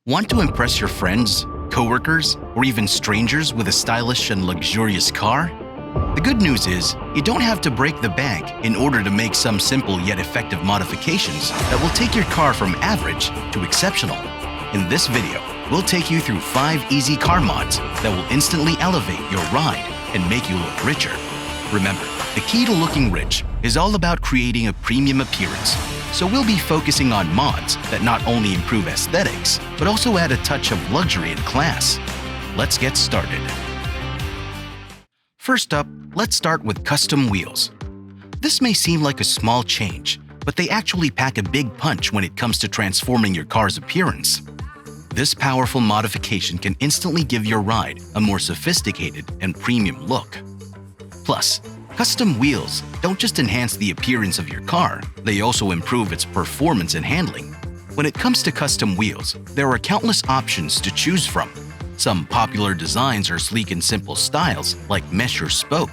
Want to impress your friends, coworkers, or even strangers with a stylish and luxurious car? The good news is, you don't have to break the bank in order to make some simple yet effective modifications that will take your car from average to exceptional. In this video, we'll take you through 5 easy car mods that will instantly elevate your ride and make you look richer. Remember, the key to looking rich is all about creating a premium appearance. So we'll be focusing on mods that not only improve aesthetics, but also add a touch of luxury and class. Let's get started. First up, let's start with custom wheels. This may seem like a small change, but they actually pack a big punch when it comes to transforming your car's appearance. This powerful modification can instantly give your ride a more sophisticated and premium look. Plus, custom wheels don't just enhance the appearance of your car, they also improve its performance and handling. When it comes to custom wheels, there are countless options to choose from. Some popular designs are sleek and simple styles like mesh or spoke,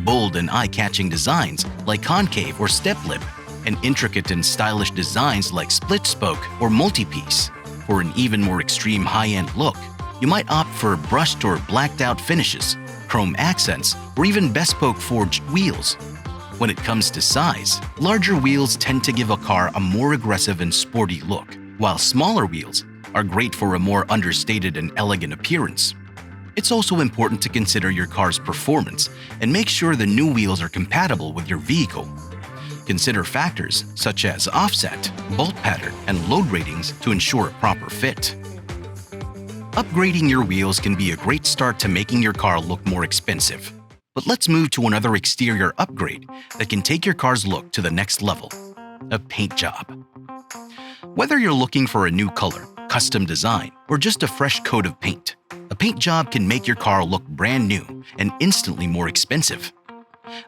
bold and eye-catching designs like concave or step lip, and intricate and stylish designs like split spoke or multi-piece. For an even more extreme high-end look, you might opt for brushed or blacked-out finishes, chrome accents, or even bespoke forged wheels. When it comes to size, larger wheels tend to give a car a more aggressive and sporty look, while smaller wheels are great for a more understated and elegant appearance. It's also important to consider your car's performance and make sure the new wheels are compatible with your vehicle. Consider factors such as offset, bolt pattern, and load ratings to ensure a proper fit. Upgrading your wheels can be a great start to making your car look more expensive. But let's move to another exterior upgrade that can take your car's look to the next level: a paint job. Whether you're looking for a new color, custom design, or just a fresh coat of paint, a paint job can make your car look brand new and instantly more expensive.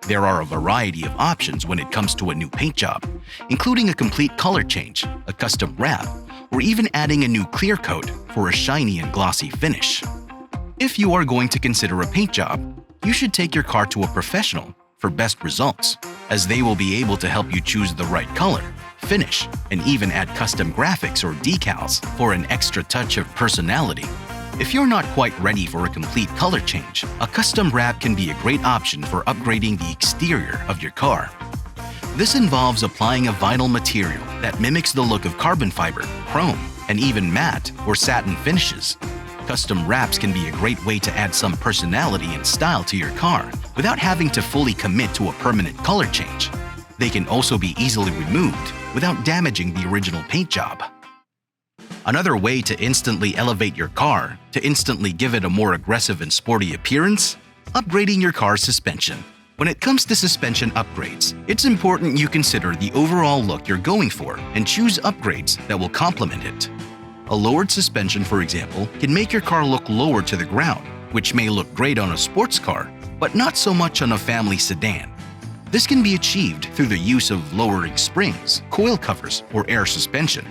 There are a variety of options when it comes to a new paint job, including a complete color change, a custom wrap, or even adding a new clear coat for a shiny and glossy finish. If you are going to consider a paint job, you should take your car to a professional for best results, as they will be able to help you choose the right color, finish, and even add custom graphics or decals for an extra touch of personality. If you're not quite ready for a complete color change, a custom wrap can be a great option for upgrading the exterior of your car. This involves applying a vinyl material that mimics the look of carbon fiber, chrome, and even matte or satin finishes. Custom wraps can be a great way to add some personality and style to your car without having to fully commit to a permanent color change. They can also be easily removed without damaging the original paint job. Another way to instantly elevate your car, to instantly give it a more aggressive and sporty appearance: upgrading your car's suspension. When it comes to suspension upgrades, it's important you consider the overall look you're going for and choose upgrades that will complement it. A lowered suspension, for example, can make your car look lower to the ground, which may look great on a sports car, but not so much on a family sedan. This can be achieved through the use of lowering springs, coil covers, or air suspension.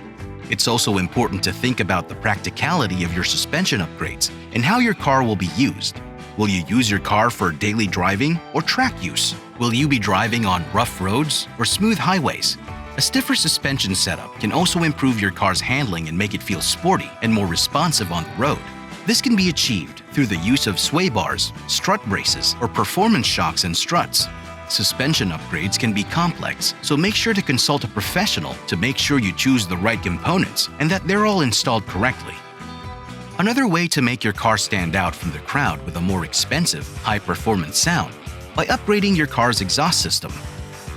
It's also important to think about the practicality of your suspension upgrades and how your car will be used. Will you use your car for daily driving or track use? Will you be driving on rough roads or smooth highways? A stiffer suspension setup can also improve your car's handling and make it feel sporty and more responsive on the road. This can be achieved through the use of sway bars, strut braces, or performance shocks and struts. Suspension upgrades can be complex, so make sure to consult a professional to make sure you choose the right components and that they're all installed correctly. Another way to make your car stand out from the crowd with a more expensive, high-performance sound: by upgrading your car's exhaust system.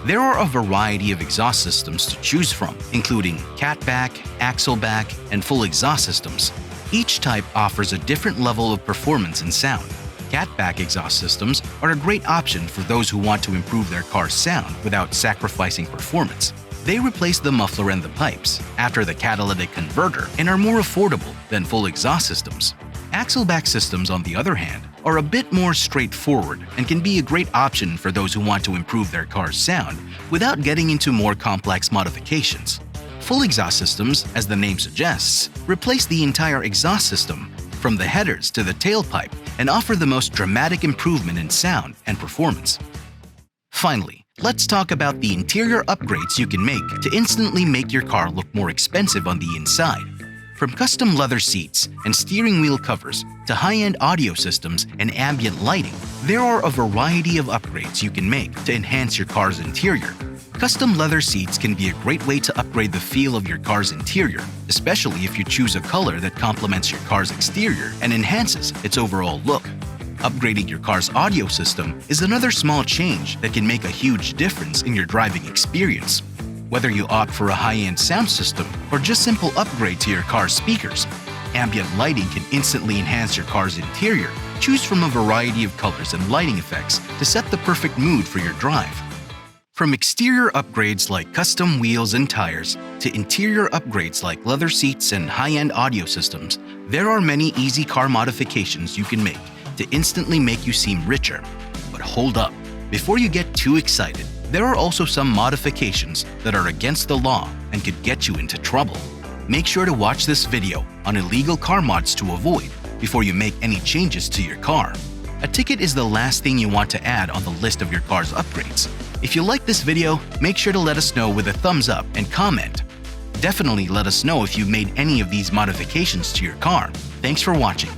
There are a variety of exhaust systems to choose from, including catback, axleback, and full exhaust systems. Each type offers a different level of performance and sound. Catback exhaust systems are a great option for those who want to improve their car's sound without sacrificing performance. They replace the muffler and the pipes after the catalytic converter and are more affordable than full exhaust systems. Axleback systems, on the other hand, are a bit more straightforward and can be a great option for those who want to improve their car's sound without getting into more complex modifications. Full exhaust systems, as the name suggests, replace the entire exhaust system, from the headers to the tailpipe, and offer the most dramatic improvement in sound and performance. Finally, let's talk about the interior upgrades you can make to instantly make your car look more expensive on the inside. From custom leather seats and steering wheel covers to high-end audio systems and ambient lighting, there are a variety of upgrades you can make to enhance your car's interior. Custom leather seats can be a great way to upgrade the feel of your car's interior, especially if you choose a color that complements your car's exterior and enhances its overall look. Upgrading your car's audio system is another small change that can make a huge difference in your driving experience. Whether you opt for a high-end sound system or just simple upgrade to your car's speakers, ambient lighting can instantly enhance your car's interior. Choose from a variety of colors and lighting effects to set the perfect mood for your drive. From exterior upgrades like custom wheels and tires to interior upgrades like leather seats and high-end audio systems, there are many easy car modifications you can make to instantly make you seem richer. But hold up, before you get too excited, there are also some modifications that are against the law and could get you into trouble. Make sure to watch this video on illegal car mods to avoid before you make any changes to your car. A ticket is the last thing you want to add on the list of your car's upgrades. If you like this video, make sure to let us know with a thumbs up and comment. Definitely let us know if you made any of these modifications to your car. Thanks for watching.